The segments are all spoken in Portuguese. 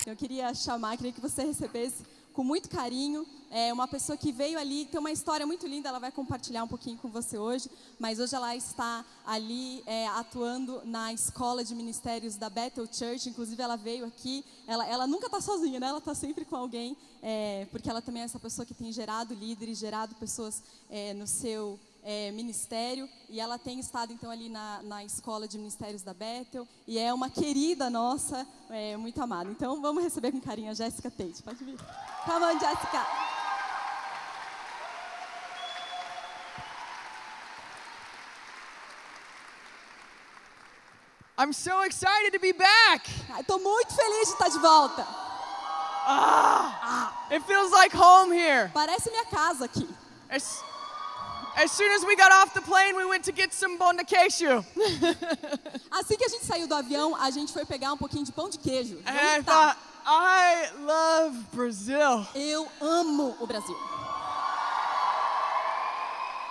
Eu queria queria que você recebesse com muito carinho uma pessoa que veio ali, tem uma história muito linda, ela vai compartilhar um pouquinho com você hoje, mas hoje ela está ali atuando na escola de ministérios da Bethel Church, inclusive ela veio aqui, ela nunca está sozinha, né? Ela está sempre com alguém, porque ela também é essa pessoa que tem gerado líderes, gerado pessoas no seu ministério, e ela tem estado então ali na escola de ministérios da Bethel, e é uma querida nossa, muito amada. Então vamos receber com carinho a Jéssica Tate, pode vir. Come on, Jéssica. I'm so excited to be back. Estou muito feliz de estar de volta. It feels like home here. Parece minha casa aqui. As soon as we got off the plane, we went to get some pão de queijo. Assim que a gente saiu do avião, a gente foi pegar um pouquinho de pão de queijo. And I thought, I love Brazil. Eu amo o Brasil.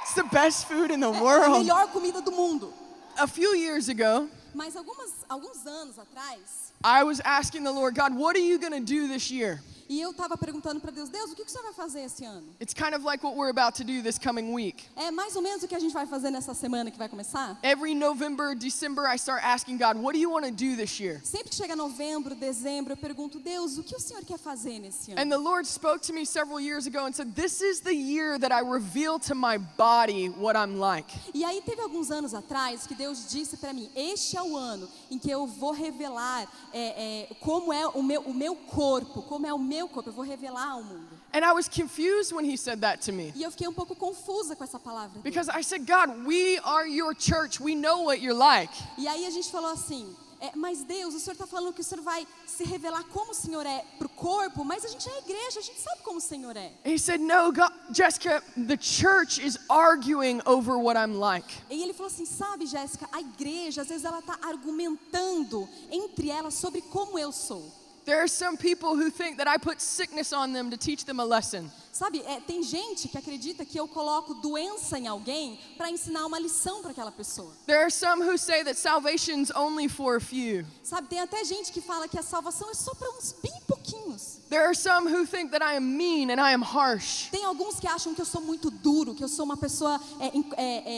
It's the best food in the É a world. melhor comida do mundo. A few years ago, Mas alguns anos atrás, I was asking the Lord, God, what are you going to do this year? e eu estava perguntando para Deus, o que o Senhor vai fazer esse ano? It's kind of like what we're about to do this coming week. É mais ou menos o que a gente vai fazer nessa semana que vai começar? Every November, December, I start asking God, what do you want to do this year? Sempre que chega novembro, dezembro, eu pergunto, Deus, o que o Senhor quer fazer nesse ano? And the Lord spoke to me several years ago and said, this is the year that I reveal to my body what I'm like. E aí teve alguns anos atrás que Deus disse para mim, este é o ano em que eu vou revelar como é o meu corpo, eu vou revelar ao mundo. And I was confused when he said that to me. E eu fiquei um pouco confusa com essa palavra dele. Because I said, God, we are your church. We know what you're like. E aí a gente falou assim, mas Deus, o Senhor está falando que o Senhor vai se revelar como o Senhor é para o corpo, mas a gente é a igreja, a gente sabe como o Senhor é. And he said, no, God, Jessica, the church is arguing over what I'm like. E ele falou assim, sabe, Jéssica, a igreja, às vezes ela está argumentando entre elas sobre como eu sou. There are some people who think that I put sickness on them to teach them a lesson. Sabe, tem gente que acredita que eu coloco doença em alguém para ensinar uma lição para aquela pessoa. There are some who say that salvation's only for a few. Sabe, tem até gente que fala que a salvação é só para uns bem pouquinhos. There are some who think that I am mean and I am harsh. Tem alguns que acham que eu sou muito duro, que eu sou uma pessoa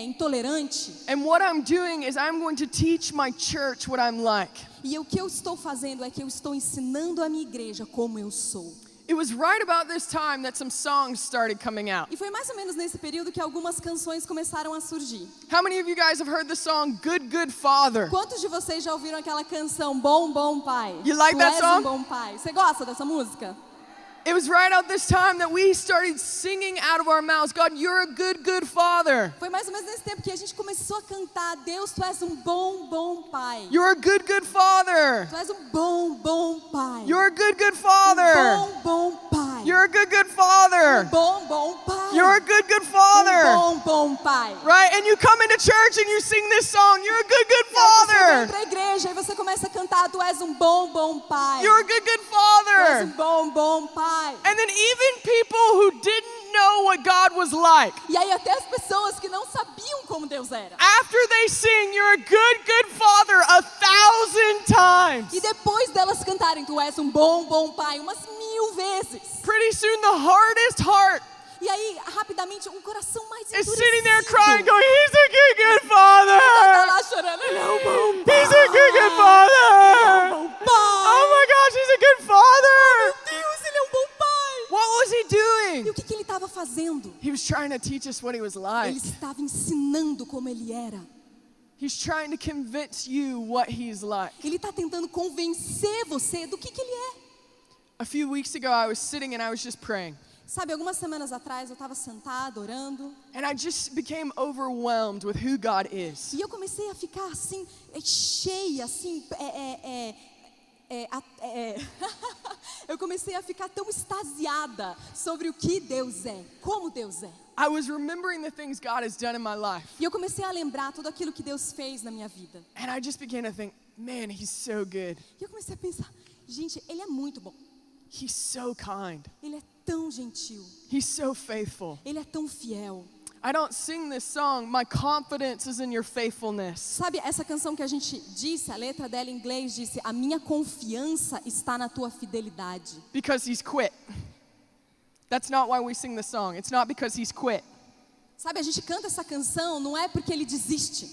intolerante. And what I'm doing is I'm going to teach my church what I'm like. E o que eu estou fazendo é que eu estou ensinando a minha igreja como eu sou. It was right about this time that some songs started coming out. E foi mais ou menos nesse período que algumas canções começaram a surgir. How many of you guys have heard the song Good Good Father? Quantos de vocês já ouviram aquela canção Bom Bom Pai? You like Tu that és song? um bom pai. Você gosta dessa música? It was right out this time that we started singing out of our mouths, God, you're a good, good father. Foi mais ou menos nesse tempo que a gente começou a cantar, Deus, tu és um bom, bom pai. You're a good, good father. Tu és um bom, bom pai. You're a good, good father. Um bom, bom pai. You're a good, good father. Bom, bom pai. You're a good, good father. Bom, bom pai. Right? And you come into church and you sing this song, you're a good, good E aí você vem father. pra igreja e você começa a cantar, tu és um bom, bom pai. You're a good, good Tu és father. um bom, bom pai. And then even people who didn't know what God was like, E aí até as pessoas que não sabiam como Deus era. after they sing, you're a good, good father 1,000 times. E depois delas cantarem, tu és um bom, bom pai, umas 1000 vezes. Pretty soon the hardest heart E aí, rapidamente, um coração mais is endurecido. sitting there crying, going, he's a good, good Tá father. lá chorando, ele é um bom pai. He's a good, good father. Bom pai. Oh my gosh, he's a good father. Deus, ele é um bom pai. What was he E doing? o que ele estava fazendo? He was trying to teach us what he was Ele like. estava ensinando como ele era. He's trying to convince you what he's like. Ele está tentando convencer você do que ele é. A few weeks ago, I was sitting and I was just praying. Sabe, algumas semanas atrás eu estava sentada, orando. And I just became overwhelmed with who God is. E eu comecei a ficar assim, cheia, assim, eu comecei a ficar tão extasiada sobre o que Deus é, como Deus é. I was remembering the things God has done in my life. E eu comecei a lembrar tudo aquilo que Deus fez na minha vida. And I just began to think, man, he's so good. E eu comecei a pensar, gente, ele é muito bom. He's so kind. Ele é tão gentil. He's so faithful. Ele é tão fiel. I don't sing this song, my confidence is in your faithfulness. Sabe, essa canção que a gente disse, a letra dela em inglês disse, a minha confiança está na tua fidelidade. Because he's quit. That's not why we sing the song. It's not because he's quit. Sabe, a gente canta essa canção não é porque ele desiste.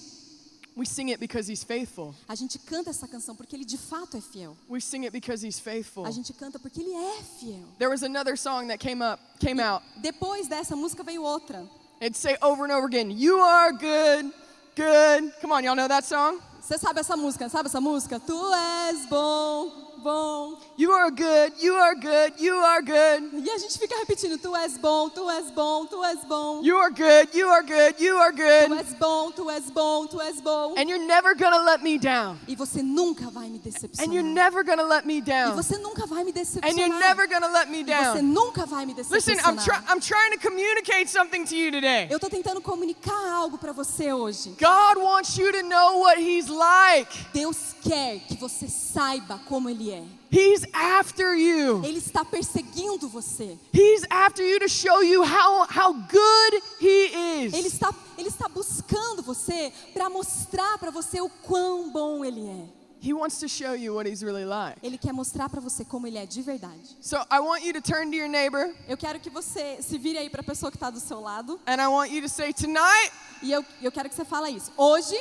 We sing it because he's faithful. A gente canta essa canção porque ele de fato é fiel. We sing it because he's faithful. A gente canta porque ele é fiel. There was another song that came out. Depois dessa música veio outra. It'd say over and over again, you are good, good. Come on, y'all know that song? Você sabe essa música? Sabe essa música? Tu és bom, bom. You are good, you are good, you are good. E a gente fica repetindo, tu és bom, tu és bom, tu és bom. You are good, you are good, you are Tu good. és bom, tu és bom, tu és bom. And you're never gonna let me down. E você nunca vai me And you're decepcionar. never gonna let me E down. você nunca vai me And you're decepcionar. never gonna let me E você down. nunca vai me Listen, decepcionar. I'm trying to communicate something to you today. Eu tô tentando comunicar algo para você hoje. God wants you to know what he's like. Deus quer que você saiba como Ele é. He's after you. Ele está perseguindo você. He's after you to show you how good he is. Ele está buscando você para mostrar para você o quão bom Ele é. He wants to show you what he's really like. Ele quer mostrar para você como Ele é de verdade. So I want you to turn to your neighbor Eu quero que você se vire aí para a pessoa que está do seu lado. and I want you to say, tonight, E eu quero que você fale isso. Hoje,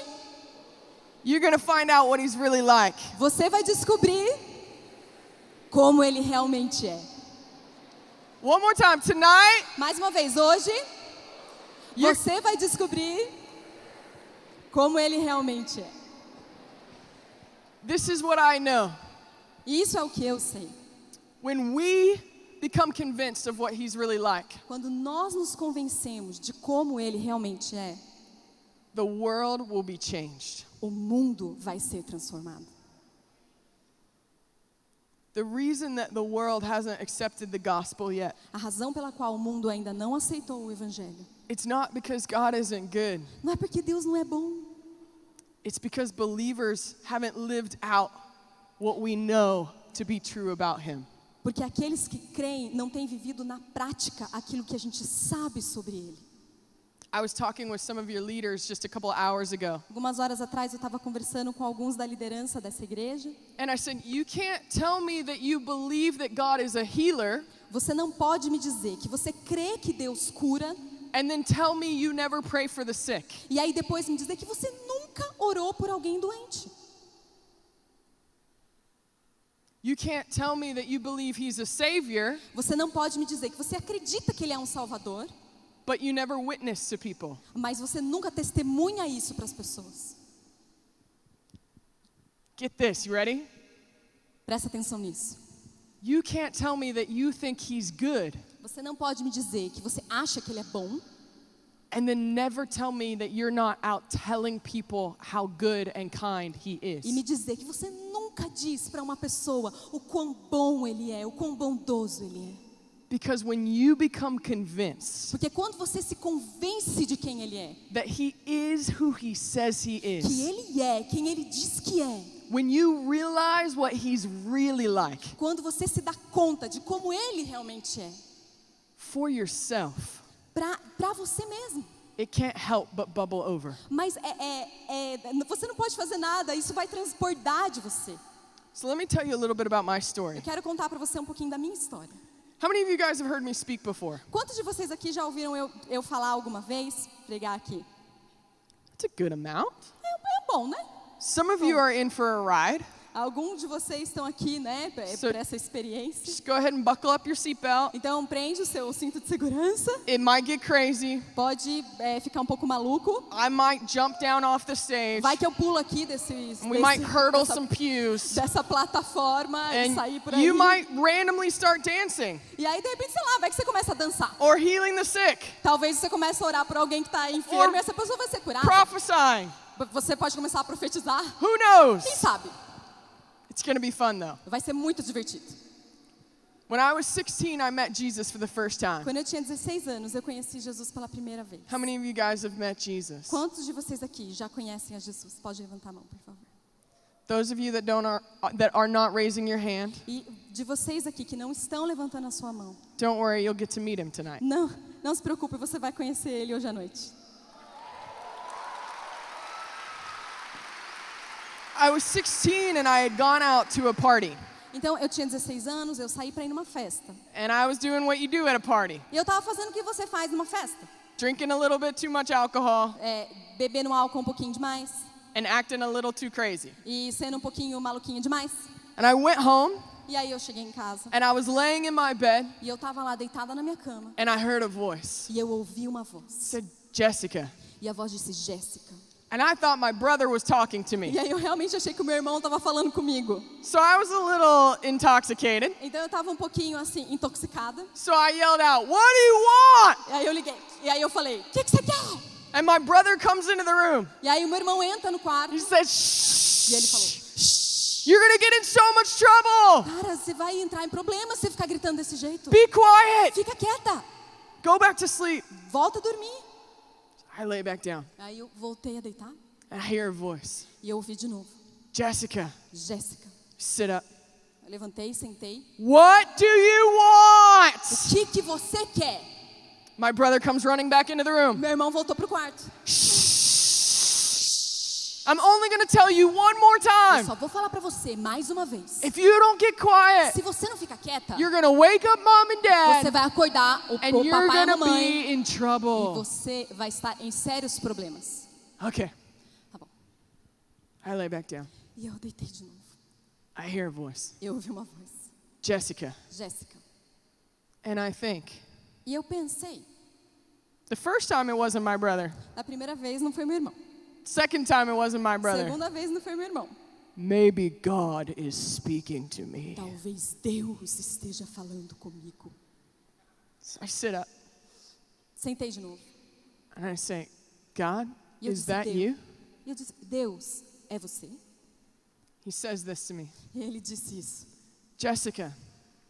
you're going to find out what he's really like. você vai descobrir como Ele realmente é. One more time. Tonight, Mais uma vez, hoje, you're, você vai descobrir como Ele realmente é. this is what I know. E isso é o que eu sei. When we become convinced of what he's really like, Quando nós nos convencemos de como Ele realmente é, the world will be changed. o mundo vai ser transformado. The reason that the world hasn't accepted the gospel yet, A razão pela qual o mundo ainda não aceitou o Evangelho it's not because God isn't good. não é porque Deus não é bom. It's because believers haven't lived out what we know to be true about him. Porque aqueles que creem não têm vivido na prática aquilo que a gente sabe sobre Ele. I was talking with some of your leaders just a couple of hours ago, Algumas horas atrás eu estava conversando com alguns da liderança dessa igreja. and I said, you can't tell me that you believe that God is a healer Você não pode me dizer que você crê que Deus cura and then tell me you never pray for the sick. e aí depois me dizer que você nunca orou por alguém doente. You can't tell me that you believe he's a savior, Você não pode me dizer que você acredita que Ele é um Salvador, but you never witness to people. mas você nunca testemunha isso para as pessoas. Get this, you ready? Presta atenção nisso. You can't tell me that you think he's good Você não pode me dizer que você acha que Ele é bom and then never tell me that you're not out telling people how good and kind he is. e me dizer que você nunca diz para uma pessoa o quão bom Ele é, o quão bondoso Ele é. Because when you become convinced Porque quando você se convence de quem Ele é, that he is who he says he que is, Ele é quem Ele diz que é, when you realize what he's really like quando você se dá conta de como Ele realmente é, for yourself, para você mesmo. it can't help but bubble over. Mas você não pode fazer nada, isso vai transbordar de você. So let me tell you a little bit about my Eu story. quero contar para você um pouquinho da minha história. How many of you guys have heard me speak before? Quantos de vocês aqui já ouviram eu falar alguma vez? Pregar aqui. It's a good amount. É bom, né? Some of you are in for a ride. Alguns de vocês estão aqui, né, So- para essa experiência. Just go ahead and buckle up your seatbelt. Então, prende o seu cinto de segurança. It might get crazy. Pode ficar um pouco maluco. I might jump down off the stage. Vai que eu pulo aqui We might hurdle some pews. dessa plataforma e sair por And aí. you might randomly start dancing E aí, de repente, sei lá, vai que você começa a dançar. or healing the sick, Talvez você comece a orar por alguém que está enfermo Or e essa pessoa vai ser curada. prophesying. Você pode começar a profetizar. Who knows? Quem sabe? It's going to be fun though. Vai ser muito divertido. When I was 16, I met Jesus for the first time. Quando eu tinha 16 anos, eu conheci Jesus pela primeira vez. How many of you guys have met Jesus? Quantos de vocês aqui já conhecem a Jesus? Pode levantar a mão, por favor. Those of you that are not raising your hand, E de vocês aqui que não estão levantando a sua mão, don't worry, you'll get to meet him tonight. não Não se preocupe, você vai conhecer ele hoje à noite. I was 16 and I had gone out to a party. Então, eu tinha 16 anos, eu saí para ir numa festa. And I was doing what you do at a party. E eu estava fazendo o que você faz numa festa. Drinking a little bit too much alcohol Bebendo álcool um pouquinho demais. and acting a little too crazy. E sendo um pouquinho maluquinho demais. And I went home E aí eu cheguei em casa. and I was laying in my bed E eu estava lá deitada na minha cama. and I heard a voice. E eu ouvi uma It voz. said, Jessica. E a voz disse, Jéssica. And I thought my brother was talking to E me. aí eu realmente achei que o meu irmão estava falando comigo. So I was a little intoxicated. Então eu estava um pouquinho assim, intoxicada. So I yelled out, what do you want? E aí eu liguei. E aí eu falei, o que você quer? And my brother comes into the room. E aí o meu irmão entra no quarto. He says, shh. E ele falou, shh. You're going to get in so much trouble. Cara, você vai entrar em problema se você ficar gritando desse jeito. Be quiet. Fica quieta. Go back to sleep. Volta a dormir. I lay back down. Aí eu voltei a deitar. I hear a voice. E eu ouvi de novo. Jessica, Jéssica. sit up. Eu levantei, sentei. What do you O want? que você quer? My brother comes running back into the room. Meu irmão voltou pro quarto. I'm only going to tell you one more Eu time. só vou falar pra você mais uma vez. If you don't get quiet, Se você não ficar quieta, you're going to wake up mom and você dad vai acordar o and you're papai e a going to mamãe. be in E trouble. você vai estar em sérios problemas. Okay. Tá bom. I lay back down. E eu deitei de novo. I hear a voice. Eu ouvi uma voz. Jessica. Jéssica. And I think, E eu pensei, the first time it wasn't my brother. a primeira vez não foi meu irmão. Second time it wasn't my brother. Segunda vez não foi meu irmão. Maybe God is speaking to me. Talvez Deus esteja falando comigo. So I sit up Sentei de novo. and I say, God, E eu is disse, that Deus. you? E eu disse, Deus, é você? He says this to me. E ele disse isso. Jessica,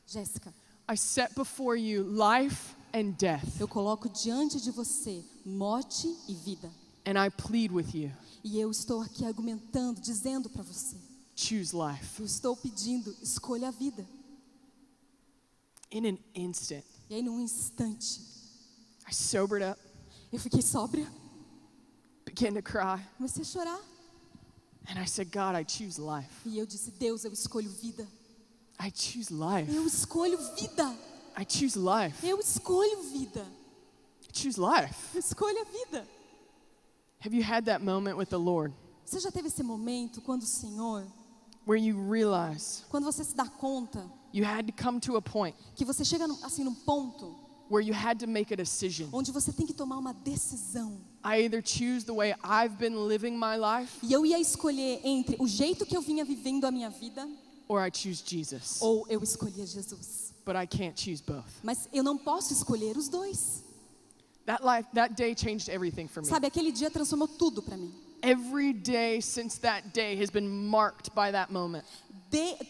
Jéssica, I set before you life and death, eu coloco diante de você morte e vida. and I plead with you, E eu estou aqui argumentando, dizendo para você. choose life. Eu estou pedindo, escolha a vida. In an instant, E aí, num instante, I sobered up, eu fiquei sóbria, began to cry, comecei a chorar. and I said, God, I choose life. E eu disse, Deus, eu escolho vida. I choose life. Eu escolho vida. I choose life. Eu escolho vida. I choose life. Eu escolho a vida. Have you had that moment with the Lord Você já teve esse momento quando o Senhor, where you realize quando você se dá conta you had to come to a point que você chega assim num ponto where you had to make a decision? onde você tem que tomar uma decisão. I either choose the way I've been living my life E eu ia escolher entre o jeito que eu vinha vivendo a minha vida or I choose Jesus. ou eu escolhia Jesus. But I can't choose both. Mas eu não posso escolher os dois. That day changed everything for me. Sabe, aquele dia transformou tudo para mim. Every day since that day has been marked by that moment.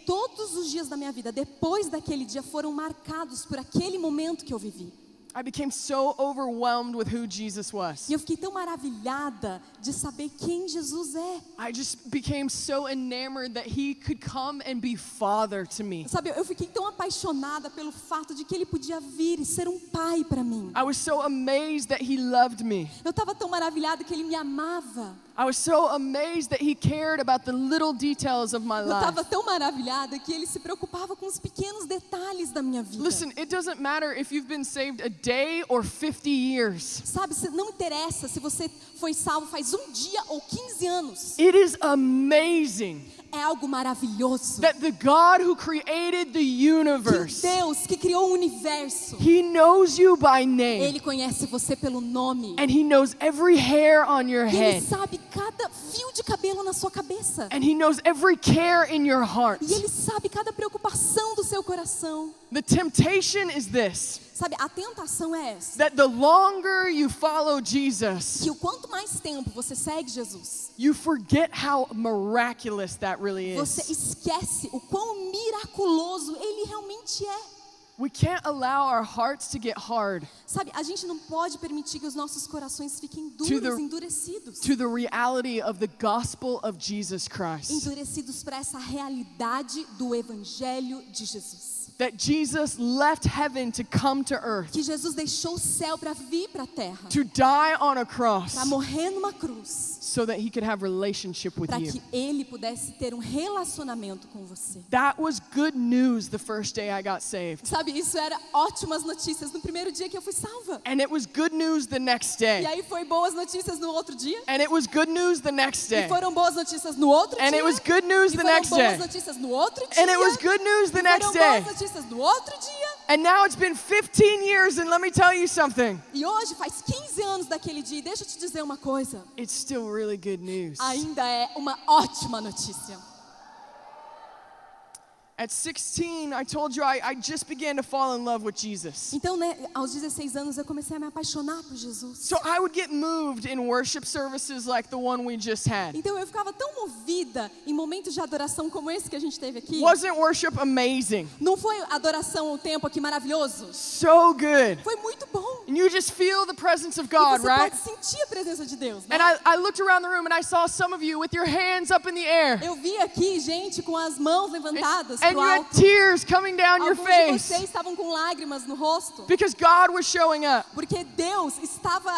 Todos os dias da minha vida, depois daquele dia, foram marcados por aquele momento que eu vivi. I became so overwhelmed with who Jesus was. E eu fiquei tão maravilhada de saber quem Jesus é. I just became so enamored that he could come and be father to me. Sabe, eu fiquei tão apaixonada pelo fato de que ele podia vir e ser um pai para mim. I was so amazed that he loved me. Eu estava tão maravilhada que ele me amava. I was so amazed that he cared about the little details of my Eu life. estava tão maravilhada que ele se preocupava com os pequenos detalhes da minha vida. Listen, it doesn't matter if you've been saved a day or 50 years. Sabe, não interessa se você foi salvo faz um dia ou 15 anos. It is amazing É algo maravilhoso. that the God who created the Que universe, Deus, que criou o universo, he knows you by name ele conhece você pelo nome. and he knows every hair on your E ele head sabe cada fio de cabelo na sua cabeça. and he knows every care in your heart. E ele sabe cada preocupação do seu coração. The temptation is this, Sabe, a tentação é essa. that the longer you follow Jesus, Que o quanto mais tempo você segue Jesus, you forget how miraculous that really você is. esquece o quão miraculoso ele realmente é. We can't allow our hearts to get hard Sabe, a gente não pode permitir que os nossos corações fiquem To duros, the- endurecidos. to the reality of the gospel of Jesus Christ. Endurecidos para essa realidade do Evangelho de Jesus. That Jesus left heaven to come to earth, Que Jesus deixou o céu para vir para a terra. to die on a cross, Para morrer numa cruz. so that he could have relationship with Para you. que Ele pudesse ter um relacionamento com você. That was good news the first day I got saved. Sabe, isso era ótimas notícias no primeiro dia que eu fui salva. And it was good news the next E day. aí foi boas notícias no outro dia. And it was good news the next E day. foram boas notícias no outro And dia. it was good news E the foram next boas day. notícias no outro dia. And it was good news the E next foram day. boas notícias no outro dia. And now it's been 15 years, and let me tell you something. E hoje faz 15 anos daquele dia. E deixa eu te dizer uma coisa. It's still really good news. Ainda é uma ótima notícia. At 16, I told you I just began to fall in love with Jesus. Então, né, aos 16 anos eu comecei a me apaixonar por Jesus. So I would get moved in worship services like the one we just had. Então eu ficava tão movida em momentos de adoração como esse que a gente teve aqui. Wasn't worship amazing? Não foi adoração o tempo aqui maravilhoso? So good. Foi muito bom. And you just feel the presence of E God, você right? pode sentir a presença de Deus, né? And I looked around the room and I saw some of you with your hands up in the air. Eu vi aqui gente com as mãos levantadas And pro you had alto. tears coming down your Alguns de vocês face estavam com lágrimas no rosto. because God was showing up. Porque Deus estava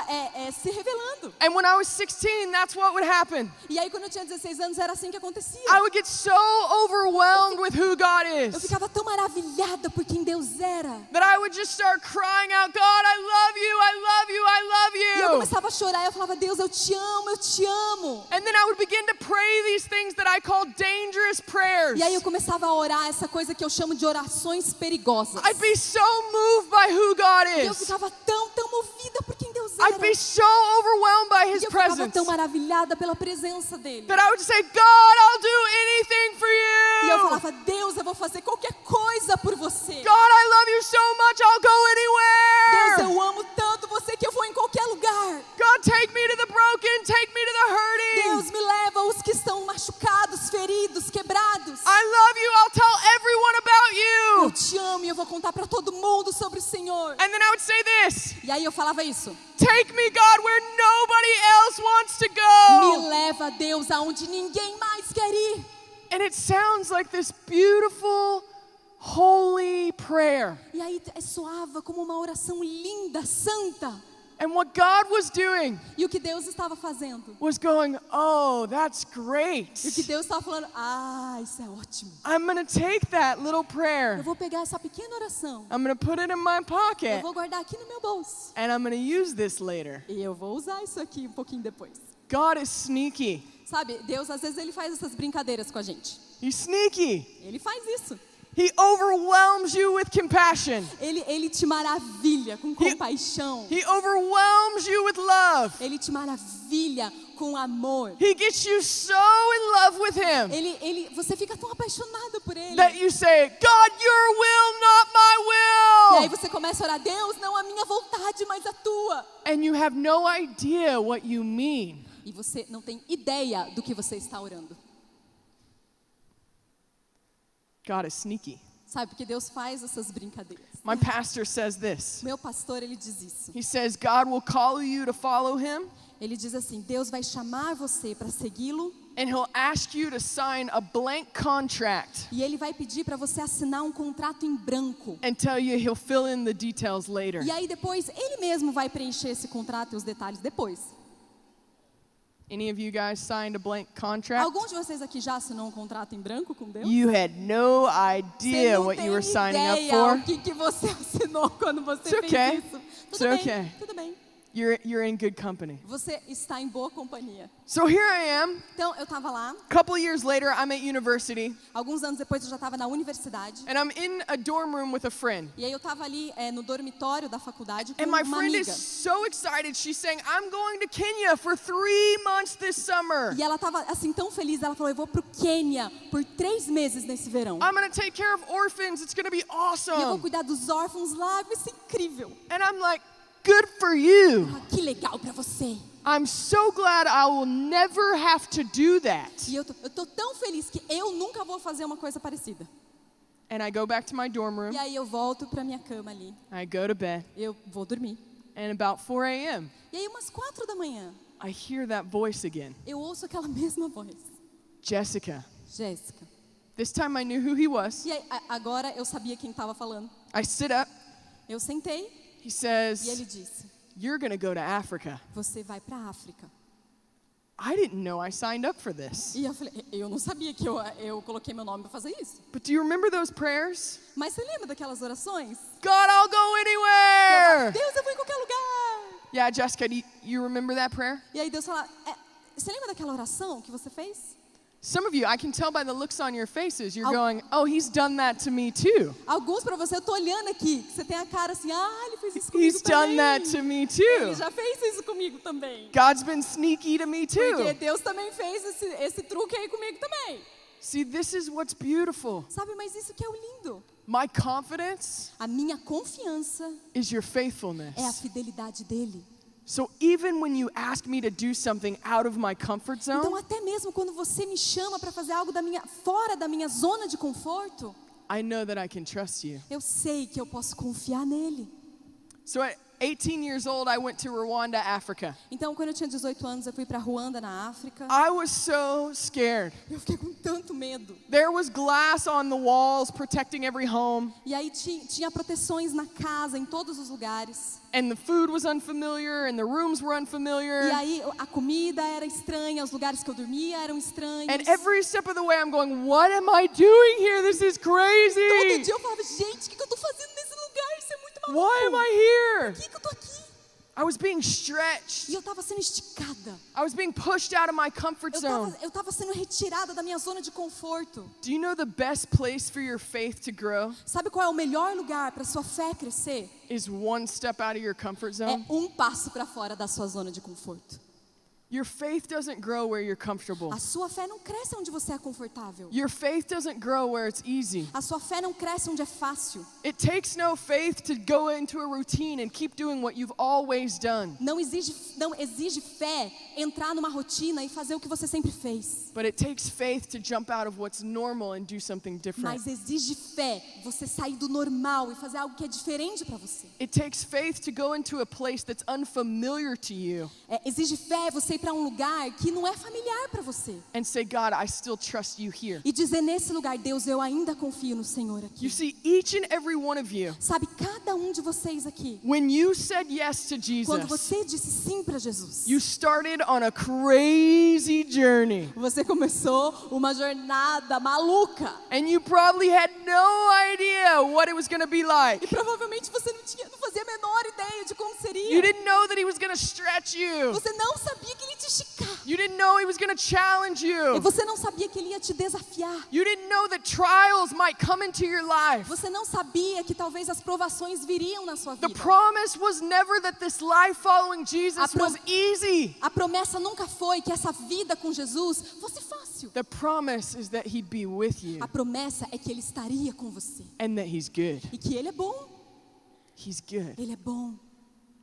se revelando. And when I was 16, that's what would happen. E aí quando eu tinha 16 anos era assim que acontecia. I would get so overwhelmed with who God Eu is ficava tão maravilhada por quem Deus era. that I would just start crying out, God, I love you, I love you, I love E eu you. começava a chorar, eu falava, Deus, eu te amo, eu te amo. And then I would begin to pray these things that I call dangerous prayers. E aí eu começava a orar essa coisa que eu chamo de orações perigosas. I'd be so moved by who God E eu is. ficava tão movida por quem Deus I'd era. be so overwhelmed by His E eu ficava presence tão maravilhada pela presença dele. that I would say, God, I'll do anything for E eu you. falava, Deus, eu vou fazer qualquer coisa por você. God, I love you so much, I'll go Deus, anywhere. eu amo tanto você que eu vou em qualquer lugar. God, take me to the broken, take me to the hurting. Deus, me leva aos que estão machucados, feridos, quebrados. I love you, I'll tell everyone about Eu you. te amo e eu vou contar para todo mundo sobre o Senhor. And then I would say this, E aí eu falava isso. take me, God, where nobody else wants to Me go. leva, Deus, aonde ninguém mais quer ir. And it sounds like this beautiful, holy prayer. E aí soava como uma oração linda, santa. And what God was doing E o que Deus estava fazendo? was going, oh, that's great. E o que Deus estava falando? Ah, isso é ótimo. I'm going to take that little Eu prayer. vou pegar essa pequena oração. I'm going to put it in my Eu pocket. vou guardar aqui no meu bolso. And I'm going to use this later. E eu vou usar isso aqui um pouquinho depois. God is sneaky. Sabe, Deus às vezes ele faz essas brincadeiras com a gente. He's sneaky. Ele faz isso. He overwhelms you with compassion. Ele te maravilha com compaixão. He overwhelms you with love. Ele te maravilha com amor. He gets you so in love with him Você fica tão apaixonado por ele. that you say, God, your will, not E my aí will. você começa a orar, Deus, não a minha vontade, mas a tua. And you have no idea what you mean. E você não tem ideia do que você está orando. God is sneaky. Sabe, porque Deus faz essas brincadeiras. My pastor says this. Meu pastor, ele diz isso. He says, God will call you to follow him, Ele diz assim, Deus vai chamar você para segui-lo and he'll ask you to sign a blank contract e ele vai pedir para você assinar um contrato em branco. and tell you he'll fill in the details later. E aí depois, ele mesmo vai preencher esse contrato e os detalhes depois. Any of you guys signed a blank contract? Alguns de vocês aqui já assinou um contrato em branco com Deus? You had no Você idea não what tem you were signing up ideia for. o que você assinou quando você It's fez okay. isso. It's Tudo bem, okay. tudo bem. You're in good company. Você está em boa companhia. So here I am. Então, eu estava lá. A couple years later, I'm at university, Alguns anos depois, eu já estava na universidade. and I'm in a dorm room with a friend. E aí, eu estava ali no dormitório da faculdade com And my uma friend amiga. is so excited. She's saying, I'm going to Kenya for 3 months this summer. E ela estava assim tão feliz. Ela falou, eu vou pro Quênia por 3 meses nesse verão. I'm going to take care of orphans. It's going to be E eu vou awesome. cuidar dos órfãos lá. Vai ser incrível. And I'm like, good for you. Ah, que legal pra você. I'm so glad I will never have to do that. E eu tô tão feliz que eu nunca vou fazer uma coisa parecida. And I go back to my dorm room. E aí eu volto para minha cama ali. I go to bed. Eu vou dormir. And about 4 a.m., E aí umas 4 da manhã, I hear that voice again. eu ouço aquela mesma voz. Jessica. Jéssica. This time I knew who he was. E aí, agora eu sabia quem estava falando. I sit up. Eu sentei He e ele says, disse, "You're going to go to Africa." você vai para a África. I didn't know I signed up for this. E eu falei, eu não sabia que eu coloquei meu nome para fazer isso. But do you remember those prayers? Mas você lembra daquelas orações? God, I'll go anywhere. Deus, eu vou em qualquer lugar. Yeah, Jessica, do you remember that prayer? E aí Deus fala, você lembra daquela oração que você fez? Some of you, I can tell by the looks on your faces, you're Al- going, "Oh, he's done that to me too. Alguns para você, eu tô olhando aqui, que você tem a cara assim, ele fez isso comigo He's done também. that to me Ele too. já fez isso comigo também. God's been sneaky to me Porque too." Deus também fez esse truque aí comigo também. See, this is what's beautiful. Sabe, mas isso que é o lindo. My confidence A minha confiança is your faithfulness. é a fidelidade dele. So even when you ask me to do something out of my comfort Então zone, até mesmo quando você me chama para fazer algo fora da minha zona de conforto, I know that I can trust you. eu sei que eu posso confiar nele. So at 18 years old, I went to Rwanda, Africa. Então, quando eu tinha 18 anos, eu fui para Ruanda, na África. I was so scared. Eu fiquei com tanto medo. There was glass on the walls protecting every home, E aí tinha proteções na casa, em todos os lugares. and the food was unfamiliar, and the rooms were E unfamiliar. aí a comida era estranha, os lugares que eu dormia eram estranhos. And every step of the way, I'm going, "What am I doing here? This is Todo crazy. dia eu falava, gente, o que eu tô fazendo nesse lugar? Isso é muito maluco. Why am I here?" Por que eu tô aqui? I was being E stretched. eu tava sendo esticada. I was being pushed out of my comfort zone. Eu tava sendo retirada da minha zona de conforto. Do you know the best place for your faith to grow Sabe qual é o melhor lugar para sua fé crescer? is one step out of your comfort É zone? um passo para fora da sua zona de conforto. Your faith doesn't grow where you're comfortable. A sua fé não cresce onde você é confortável. Your faith doesn't grow where it's easy. A sua fé não cresce onde é fácil. It takes no faith to go into a routine and keep doing what you've always done. Não exige fé entrar numa rotina e fazer o que você sempre fez. But it takes faith to jump out of what's normal and do something different. Mas exige fé você sair do normal e fazer algo que é diferente para você. It takes faith to go into a place that's unfamiliar to you Exige fé você ir para um lugar que não é familiar para você. and say, "God, I still trust you here." E dizer nesse lugar, Deus, eu ainda confio no Senhor aqui. You see, each and every one of you, Sabe, cada um de vocês aqui, when you said yes to quando Jesus, você disse sim para Jesus, you started on a crazy journey. você começou uma jornada maluca. And you probably had no idea what it was going to be E like. provavelmente você não fazia a menor ideia de como seria. You didn't know that he was going to stretch you. Você não sabia que ele ia te esticar. You didn't know he was going to challenge E you. você não sabia que ele ia te desafiar. You didn't know that trials might come into your life. Você não sabia que talvez as provações viriam na sua The vida. promise was never that this life following Jesus was easy. A promessa nunca foi que essa vida com Jesus fosse fácil. The promise is that he'd be with you A promessa é que ele estaria com você. and that he's good. E que ele é bom. He's good. Ele é bom.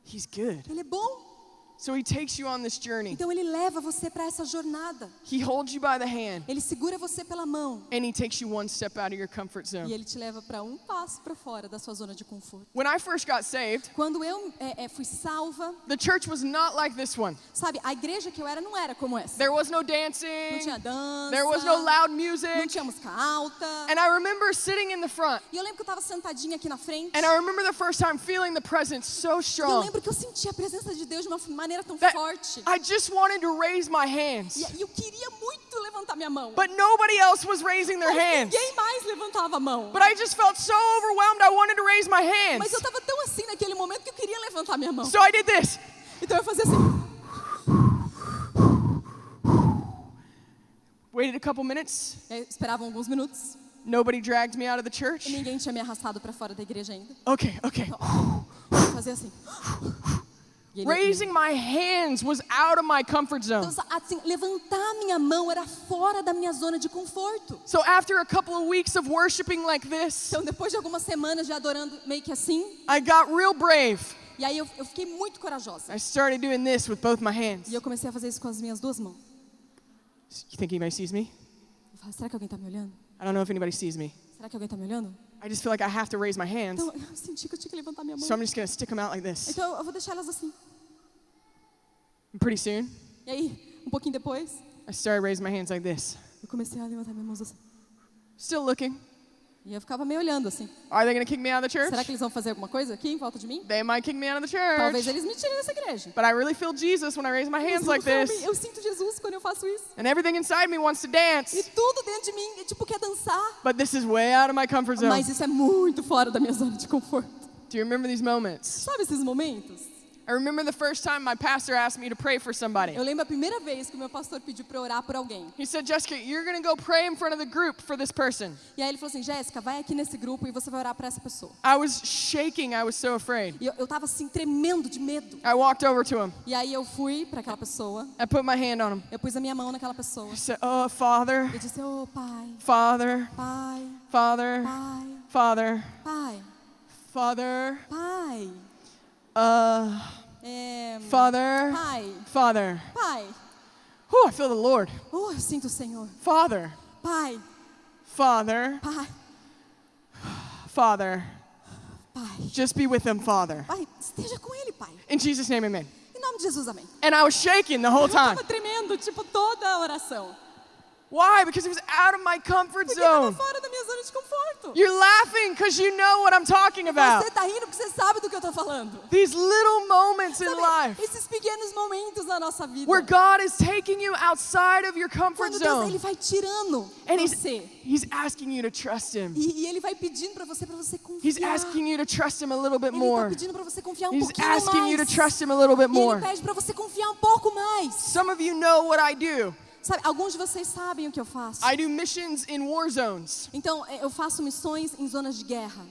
He's good. Ele é bom. So he takes you on this journey. Então ele leva você para essa jornada. He holds you by the hand Ele segura você pela mão. and he takes you one step out of your comfort E zone. ele te leva para um passo para fora da sua zona de conforto. When I first got saved, Quando eu fui salva, the church was not like this one. sabe, a igreja que eu era não era como essa. There was no Não dancing. tinha dança. There was no loud Não music. tinha música alta. And I remember sitting in the front. E eu lembro que eu estava sentadinha aqui na frente. And I remember the first time feeling the presence so E eu strong lembro que eu senti a presença de Deus de uma maneira tão that forte. I just wanted to raise my hands. E eu queria muito levantar minha mão. But nobody else was raising their Mas hands. ninguém mais levantava a mão. But I just felt so overwhelmed I wanted to raise my Mas eu hands. estava tão assim naquele momento que eu queria levantar minha mão. So I did this. Então eu fazia assim. Waited a couple minutes. Eu esperava alguns minutos. Nobody dragged me out of the E church. ninguém tinha me arrastado para fora da igreja ainda. Okay. Eu fazia assim. E ele- Raising my hands was out of my comfort zone. Então, assim, levantar minha mão era fora da minha zona de conforto. So after a couple of weeks of worshiping like this, Então, depois de algumas semanas de adorando meio que assim, I got real brave. e aí eu fiquei muito corajosa. I started doing this with both my hands. E eu comecei a fazer isso com as minhas duas mãos. You think anybody sees me? Eu falei, será que alguém está me olhando? I don't know if anybody sees me. Será que alguém está me olhando? I just feel like I have to raise my hands. Então, eu senti que eu tinha que levantar minha mão. So I'm just going to stick them out like this. Então, eu vou deixar elas assim. And pretty soon, E aí, um pouquinho depois, I started raising my hands like this. eu comecei a levantar minhas mãos assim. Still looking. E eu ficava meio olhando assim. Are they going to kick me out of the church? Será que eles vão fazer alguma coisa aqui em volta de mim? They might kick me out of the Talvez church. eles me tirem dessa igreja. But I really feel Jesus when I raise my Mas hands like this. eu sinto Jesus quando eu faço isso. And everything inside me wants to E dance. tudo dentro de mim, tipo, quer dançar. But this is way out of my comfort zone. Mas isso é muito fora da minha zona de conforto. Do you remember these moments? Sabe esses momentos? I remember the first time my pastor asked me to pray for somebody. Eu lembro a primeira vez que o meu pastor pediu para orar por alguém. He said, Jessica, you're going to go pray in front of the group for this person. E aí ele falou assim, Jéssica, vai aqui nesse grupo e você vai orar para essa pessoa. I was shaking. I was so afraid. E eu tava assim, tremendo de medo. I walked over to him. E aí eu fui para aquela pessoa, I put my hand on him. eu pus a minha mão naquela pessoa. I said, oh, Father, Eu disse, oh, pai, Father, pai, Father, pai, Father, pai, Father, pai, Father, pai, Father. pai. Oh, I feel the Lord. Oh, eu sinto o Senhor. Father, Pai, Father, pai, Father. pai. Just be with them, Father. Pai, esteja com ele, pai. In Jesus' name, amen. Em nome de Jesus, amém. And I was shaking the whole Eu time. tava tremendo, tipo, toda a oração. Why? Because it was out of my comfort Porque tava zone. fora da minha zona de conforto. You're laughing because you know what I'm talking about. Você tá rindo porque você sabe do que eu tô falando. These little moments in Sabe, life esses pequenos momentos na nossa vida. where God is taking you outside of your comfort Quando Deus, zone. ele vai tirando And você. he's asking you to trust him. E ele vai pedindo para você confiar. He's asking you to trust him a little bit Ele more. tá pedindo para você confiar um He's pouquinho asking you to mais. trust him a little bit E ele more. pede para você confiar um pouco mais. Some of you know what I do. Sabe, alguns de vocês sabem o que eu faço. I do missions in war zones. Então, eu faço missões em zonas de guerra.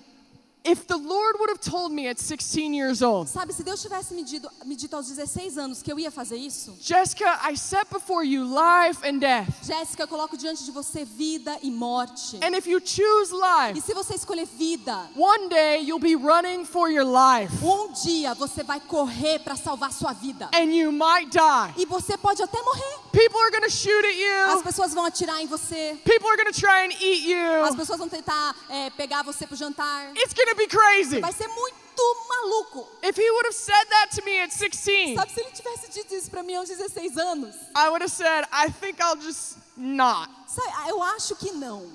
If the Lord would have told me at 16 years old, Sabe, se Deus tivesse me dito aos 16 anos que eu ia fazer isso, Jessica, I set before you life and death. Jéssica, eu coloco diante de você vida e morte. And if you choose E life, se você escolher vida, one day you'll be running for your life. um dia você vai correr para salvar sua vida. And you might die. E você pode até morrer. People are going to shoot at As you. pessoas vão atirar em você. People are going to try and eat As you. pessoas vão tentar pegar você pro jantar. It's going to be crazy. Vai ser muito maluco. If he would have said that to me at 16, Sabe, se ele tivesse dito isso pra mim aos 16 anos, I would have said, I think I'll just not. sabe, eu acho que não.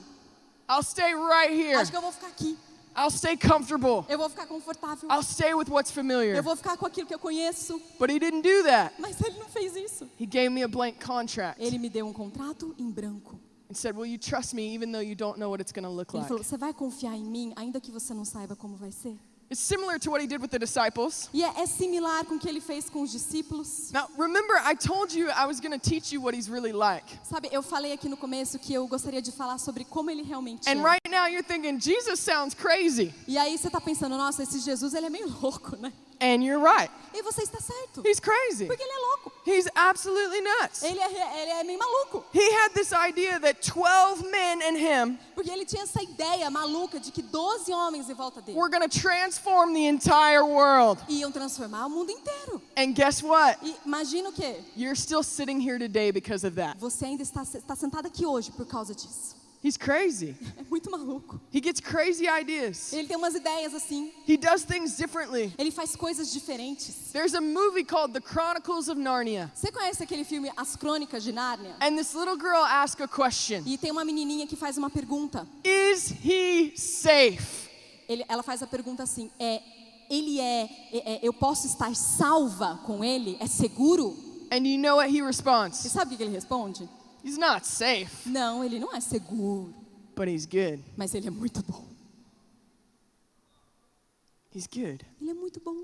I'll stay right here. Acho que eu vou ficar aqui. I'll stay comfortable. Eu vou ficar confortável. I'll stay with what's familiar. Eu vou ficar com aquilo que eu conheço. But he didn't do that. Mas ele não fez isso. He gave me a blank contract Ele me deu um contrato em branco. and said, will you trust me even though you don't know what it's going to look Ele like? falou, você vai confiar em mim, ainda que você não saiba como vai ser? It's similar to what he did with the disciples. E é similar com o que ele fez com os discípulos. Now, remember, I told you I was going to teach you what he's really like. Sabe, eu falei aqui no começo que eu gostaria de falar sobre como ele realmente And é. right now you're thinking, Jesus sounds crazy. E aí você tá pensando, nossa, esse Jesus, ele é meio louco, né? And you're right. E você está certo. He's crazy. Porque ele é louco. He's absolutely nuts. Ele é meio maluco. He had this idea that 12 men and him Porque ele tinha essa ideia maluca de que 12 homens em volta dele were going to transform the entire world. iam transformar o mundo inteiro. And guess what? E imagina o quê? You're still sitting here today because of that. Você ainda está sentado aqui hoje por causa disso. He's crazy. É muito maluco. He gets crazy ideas. Ele tem umas ideias assim. He does things differently. Ele faz coisas diferentes. There's a movie called The Chronicles of Narnia. Você conhece aquele filme As Crônicas de Nárnia? And this little girl asks a question. E tem uma menininha que faz uma pergunta. Is he safe? Ela faz a pergunta assim, eu posso estar salva com ele? É seguro? And you know what he E responds? sabe o que ele responde? He's not safe, Não, ele não é seguro, but he's good. mas ele é muito bom. He's good. Ele é muito bom.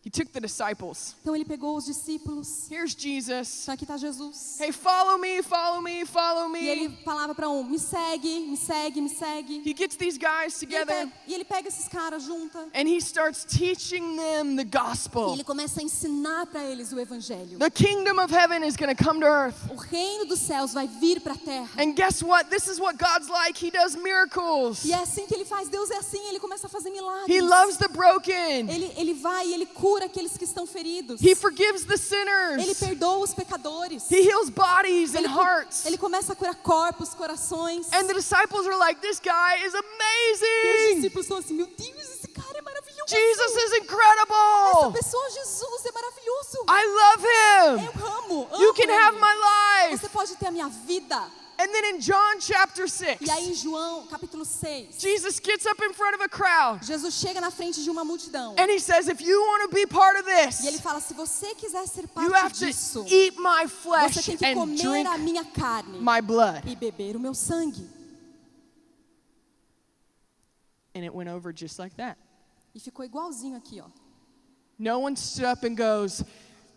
He took the disciples. Então ele pegou os discípulos. Here's Jesus. Então aqui está Jesus. Hey, follow me, follow me, follow E ele me. falava para um, me segue, me segue, me segue. He gets these guys together E ele pega esses caras junta. and he starts teaching them the E gospel. ele começa a ensinar para eles o evangelho. The kingdom of heaven is going to come to earth. O reino dos céus vai vir para a terra. And guess what? This is what God's like. He does miracles. E é assim que ele faz. Deus é assim, ele começa a fazer milagres. He loves the broken. Ele vai e ele cura cura aqueles que estão feridos. He forgives the Ele sinners. perdoa os pecadores. He heals bodies and hearts. Ele começa a curar corpos, corações. And the disciples are like, this guy is E os amazing. discípulos estão assim, meu Deus, esse cara é maravilhoso. Jesus is Essa incredible. pessoa, Jesus, é maravilhoso. I love him. Eu amo You can ele. have my life. Você pode ter a minha vida. And then in John chapter 6, E aí em João, capítulo 6, Jesus gets up in front of a crowd Jesus chega na frente de uma multidão. and he says, if you want to be part of E ele this, fala, se você quiser ser you have parte disso, to eat my você flesh tem que and comer drink a minha carne my blood. e beber o meu sangue. And it went over just like that. E ficou igualzinho aqui, ó. No one stood up and goes,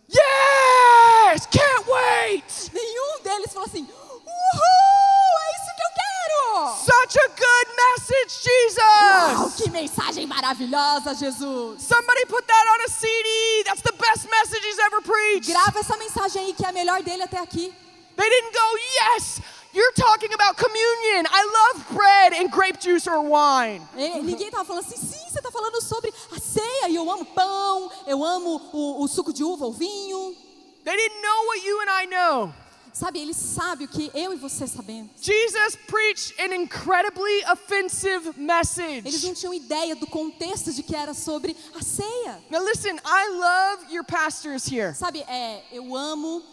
yes, can't wait. Nenhum deles falou assim, uhul, é isso que eu quero. Such a good message, Uau, Jesus. que mensagem maravilhosa, Jesus. Somebody put that on a CD. That's the best message he's ever preached. Grava essa mensagem aí que é a melhor dele até aqui. They didn't go, yes, you're talking about communion. I love bread and grape juice or wine. Ninguém estava falando assim, sim, você está falando sobre a ceia, e eu amo pão, eu amo o suco de uva, o vinho. They didn't know what you and I know. Sabe, ele sabe o que eu e você sabemos. Jesus preached an incredibly offensive Eles message. não tinham ideia do contexto de que era sobre a ceia. Now listen, I love your pastors here. Sabe, eu amo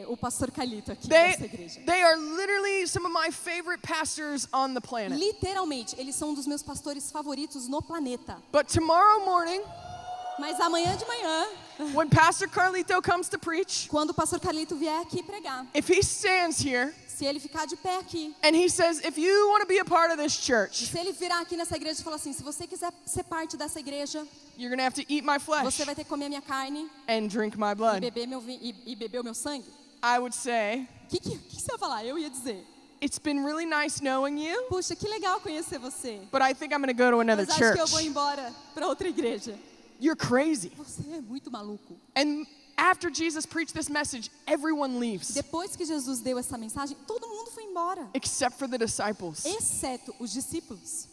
o pastor Calito aqui dessa igreja. They are literally some of my favorite pastors on the planet. Literalmente, eles são um dos meus pastores favoritos no planeta. But tomorrow morning, Mas amanhã de manhã, when Pastor Carlito comes to preach, quando o pastor Calito vier aqui pregar, if he stands here se ele ficar de pé aqui, and he says, if you want to be a part of this church, se ele virar aqui nessa igreja e falar assim, se você quiser ser parte dessa igreja, you're going to have to eat my flesh você vai ter que comer a minha carne and drink my e blood, beber, e beber o meu sangue. I would say, O que você ia falar? Eu ia dizer, it's been really nice knowing you, puxa, que legal conhecer você. but I think I'm going to go to another Mas acho que eu vou church. embora para outra igreja. You're crazy. Você é muito maluco. And after Jesus preached this message, everyone leaves, Depois que Jesus deu essa mensagem, todo mundo foi embora, except for the disciples. exceto os discípulos.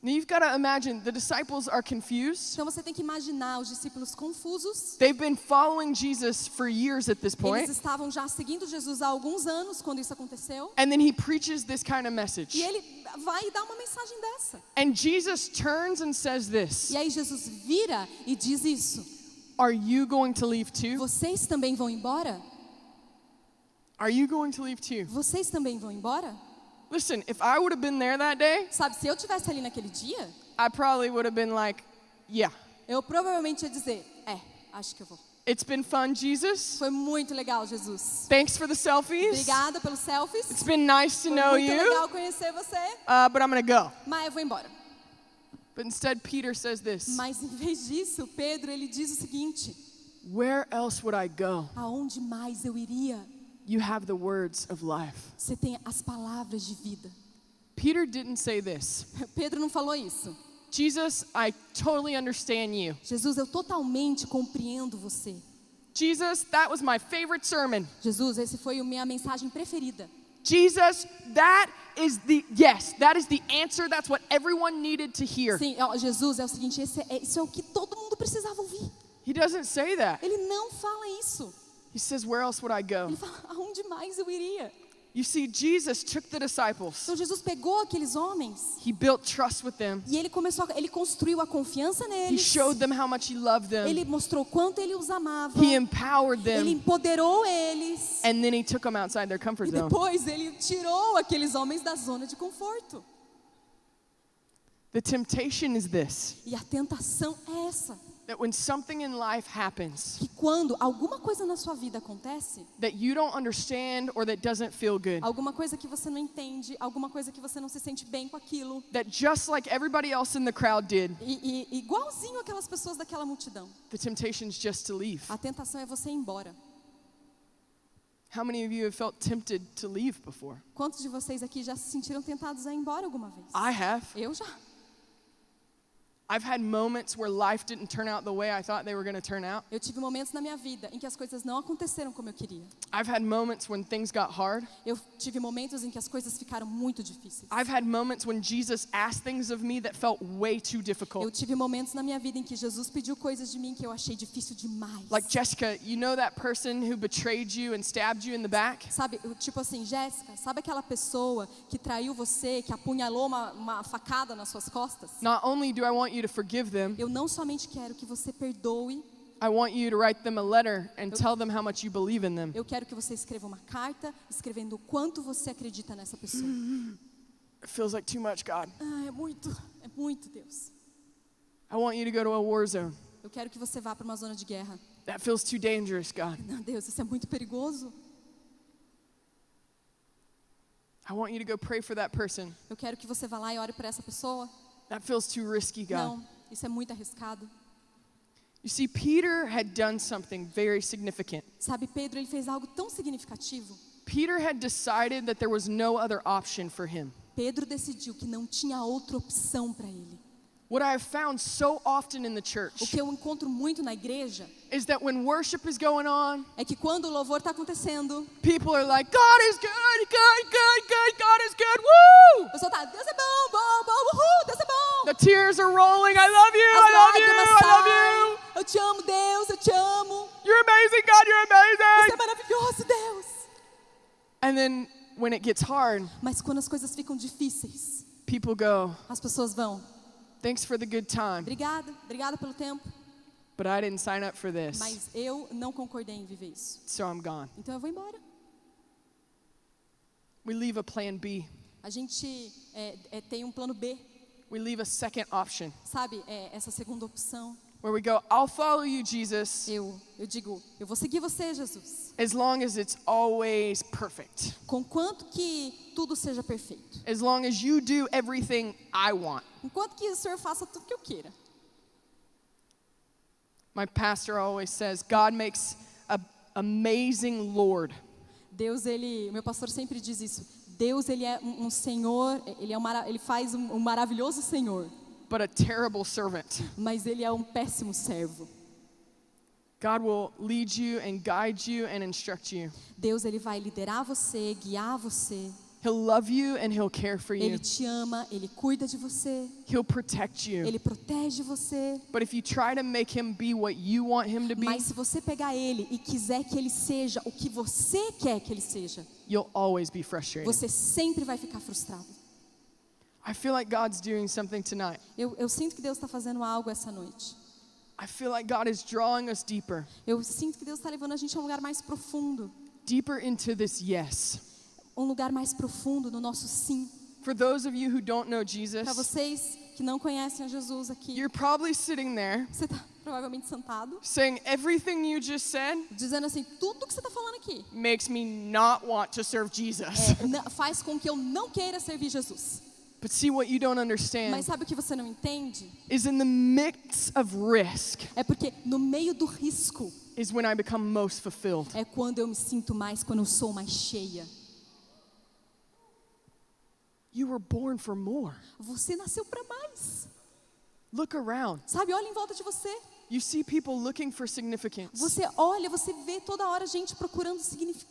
Now you've got to imagine, the disciples are confused. Então você tem que imaginar os discípulos confusos. They've been following Jesus for years at this point. Eles estavam já seguindo Jesus há alguns anos quando isso aconteceu. And then he preaches this kind of message. E ele vai dar uma mensagem dessa. And Jesus turns and says this, E aí Jesus vira e diz isso. are you going to leave too? Vocês também vão embora? Are you going to leave too? Vocês também vão embora? Listen, if I would have been there that day, Sabe, se eu tivesse ali naquele dia, I probably would have been like, yeah, eu provavelmente ia dizer, acho que eu vou. it's been fun, Jesus. Foi muito legal, Jesus. Thanks for the selfies. Obrigada pelos selfies. It's been nice to Foi know muito you, legal conhecer você. but I'm going to go. Mas eu vou embora. But instead, Peter says this, Mas em vez disso, Pedro, ele diz o seguinte: where else would I go? aonde mais eu iria? You have the words of life. Você tem as palavras de vida. Peter didn't say this. Pedro não falou isso. Jesus, I totally understand you. Jesus, eu totalmente compreendo você. Jesus, that was my favorite sermon. Jesus, esse foi a minha mensagem preferida. Jesus, that is the answer. That's what everyone needed to hear. Sim, ó, Jesus, é o seguinte, isso é o que todo mundo precisava ouvir. He doesn't say that. Ele não fala isso. He says, where else would I go? Ele fala, aonde mais eu iria? You see, Jesus took the disciples. Então Jesus pegou aqueles homens He built trust with them. e ele construiu a confiança He neles. showed them how much he loved them. Ele mostrou quanto ele os amava. He empowered Ele them. empoderou eles. And then he took them outside their comfort E zone. depois ele tirou aqueles homens da zona de conforto. The temptation is this, E a tentação é essa. that when something in life happens Que quando alguma coisa na sua vida acontece, that you don't understand or that doesn't feel good, alguma coisa que você não entende, alguma coisa que você não se sente bem com aquilo, that just like everybody else in the crowd did, e igualzinho aquelas pessoas daquela multidão, the temptation is just to leave. a tentação é você ir embora. How many of you have felt tempted to leave before? Quantos de vocês aqui já se sentiram tentados a ir embora alguma vez? I have. Eu já. I've had moments where life didn't turn out the way I thought they were going to turn out. Eu tive momentos na minha vida em que as coisas não aconteceram como eu queria. I've had moments when things got hard. Eu tive momentos em que as coisas ficaram muito difíceis. I've had moments when Jesus asked things of me that felt way too Eu difficult. tive momentos na minha vida em que Jesus pediu coisas de mim que eu achei difícil demais. Like, Jessica, you know that person who betrayed you and stabbed you in the back? Sabe, tipo assim, Jéssica, sabe aquela pessoa que traiu você, que apunhalou uma facada nas suas costas? Not only do I want you to forgive them, Eu não somente quero que você perdoe, I want you to write them a letter and tell them how much you believe in them. eu quero que você escreva uma carta escrevendo o quanto você acredita nessa pessoa. It feels like too much, God. É muito, Deus. I want you to go to a war zone. Eu quero que você vá para uma zona de guerra. That feels too dangerous, God. Não, Deus, isso é muito perigoso. I want you to go pray for that person. Eu quero que você vá lá e ore para essa pessoa. That feels too risky, God. Não, isso é muito arriscado. You see, Peter had done something very significant. Sabe, Pedro, ele fez algo tão significativo. Peter had decided that there was no other option for him. Pedro decidiu que não tinha outra opção para ele. What I have found so often in the O church que eu encontro muito na igreja is that when worship is going on, é que quando o louvor está acontecendo, people are like, God is good, good, good, good, God is good, woo! o pessoal tá, Deus é bom, bom, bom, uhul, Deus é bom. The tears are rolling, I love you, As I love you, lágrimas I love saem. you. Eu te amo, Deus, eu te amo. You're amazing, God, you're Você amazing. é maravilhoso, Deus. And then when it gets hard, Mas quando as coisas ficam difíceis, people go, as pessoas vão, thanks for the good time, obrigada pelo tempo, but I didn't sign up for this, mas eu não concordei em viver isso. so I'm gone. Então eu vou embora. We leave a plan B. A gente tem um plano B, We leave a second option sabe? Essa segunda opção. where we go, I'll follow you, Jesus, Eu digo, eu vou seguir você, Jesus, as long as it's always perfect. conquanto que tudo seja perfeito. As long as you do everything I want. Enquanto que o Senhor faça tudo que eu queira. My pastor always says, God makes an amazing Lord, Deus, meu pastor sempre diz isso. Deus, ele é um Senhor, ele faz um maravilhoso Senhor, but a terrible servant. mas ele é um péssimo servo. God will lead you and guide you and instruct you. Deus, ele vai liderar você, guiar você. He'll love you and he'll care for you. Ele te ama, ele cuida de você, He'll protect you. ele protege você. But if you try to make him be what you want him to be, Mas se você pegar ele e quiser que ele seja o que você quer que ele seja, you'll always be frustrated. você sempre vai ficar frustrado. I feel like God's doing something tonight. Eu sinto que Deus está fazendo algo essa noite. I feel like God is drawing us deeper, Eu sinto que Deus está levando a gente a um lugar mais profundo. deeper into this yes. Um lugar mais profundo no nosso sim. For those of you who don't know Para Jesus, vocês que não conhecem a Jesus aqui, you're probably sitting there você está provavelmente sentado, saying everything you just said dizendo assim, tudo que você está falando aqui makes me not want to serve Jesus. faz com que eu não queira servir Jesus. But see, what you don't Mas understand sabe o que você não entende? is in the midst of risk É porque no meio do risco is when I become most fulfilled. é quando eu me sinto mais, quando eu sou mais cheia. You were born for more. Você nasceu para mais. Look around. Sabe, olha em volta de você. You see people looking for significance. Você olha, você vê toda hora gente procurando significado.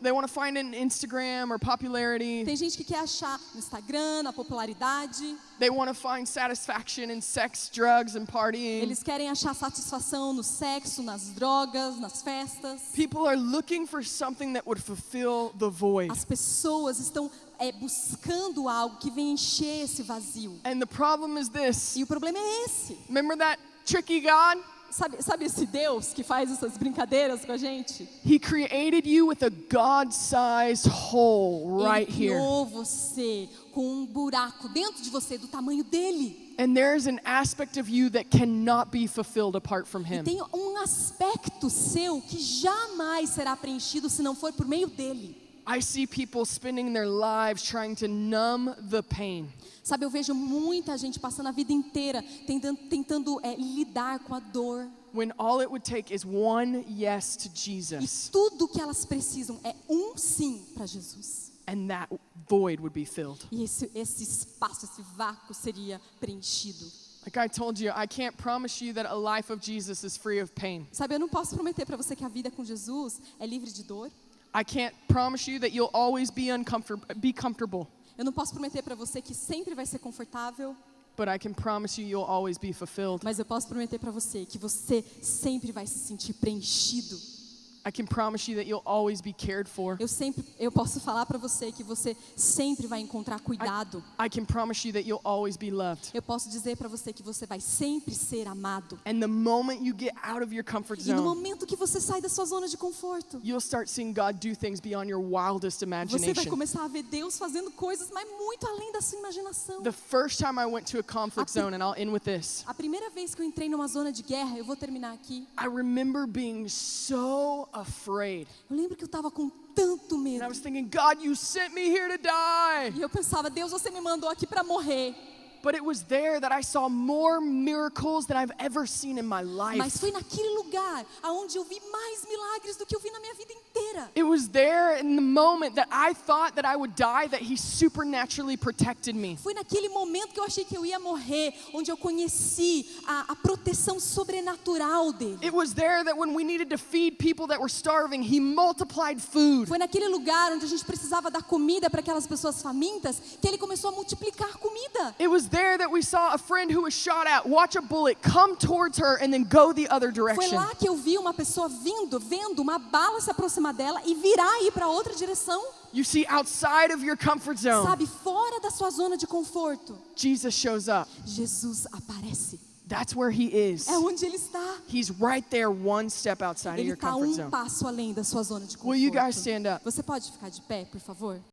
They want to find an Instagram or popularity. Tem gente que quer achar no Instagram, na popularidade. They want to find satisfaction in sex, drugs, and partying. Eles querem achar satisfação no sexo, nas drogas, nas festas. People are looking for something that would fulfill the void. As pessoas estão buscando algo que venha encher esse vazio. And the problem is this. E o problema é esse. Remember that tricky God? Sabe esse Deus que faz essas brincadeiras com a gente? He created you with a God-sized hole right Ele here. criou você com um buraco dentro de você do tamanho dele. And there's an aspect of you that cannot be fulfilled apart from E him. tem um aspecto seu que jamais será preenchido se não for por meio dele. I see people spending their lives trying to numb the pain. Sabe, eu vejo muita gente passando a vida inteira tentando lidar com a dor. When all it would take is one yes to E Jesus, tudo que elas precisam é um sim para Jesus. and that void would be filled. E esse espaço, esse vácuo seria preenchido. Like I told you, I can't promise you that a life of Jesus is free of pain. Sabe, eu não posso prometer para você que a vida com Jesus é livre de dor. I can't promise you that you'll always be comfortable. Eu não posso prometer para você que sempre vai ser confortável. But I can promise you you'll always be fulfilled. Mas eu posso prometer para você que você sempre vai se sentir preenchido. I can promise you that you'll always be cared for. Eu posso falar para você que você sempre vai encontrar cuidado. I can promise you that you'll always be loved. Eu posso dizer para você que você vai sempre ser amado. And the moment you get out of your comfort E no zone, momento que você sai da sua zona de conforto, you'll start seeing God do things beyond your wildest você vai imagination. começar a ver Deus fazendo coisas, mas muito além da sua imaginação. The first time I went to a conflict zone, and I'll end with this, A primeira vez que eu entrei numa zona de guerra, eu vou terminar aqui. I remember being so afraid. Eu lembro que eu estava com tanto And medo. I was thinking, God, you sent me here to die. E eu pensava, Deus, você me mandou aqui para morrer. But it was there that I saw more miracles than I've ever seen in my Mas life. foi naquele lugar aonde eu vi mais milagres do que eu vi na minha vida inteira. It was there in the moment that I thought that I would die that he supernaturally protected me. Foi naquele momento que eu achei que eu ia morrer, onde eu conheci a proteção sobrenatural dele. It was there that when we needed to feed people that were starving, he multiplied food. Foi naquele lugar onde a gente precisava dar comida para aquelas pessoas famintas, que ele começou a multiplicar comida. It was there that we saw a friend who was shot at watch a bullet come towards her and then go the other Foi direction. lá que eu vi uma pessoa vendo uma bala se aproximar dela e virar e ir para outra direção. You see, outside of your comfort zone, Sabe, fora da sua zona de conforto, Jesus shows up. Jesus aparece. That's where he is. É onde ele está. He's right there one step outside of Ele your está comfort zone. passo além da sua zona de Will you guys conforto. stand up? Você pode ficar de pé, por favor?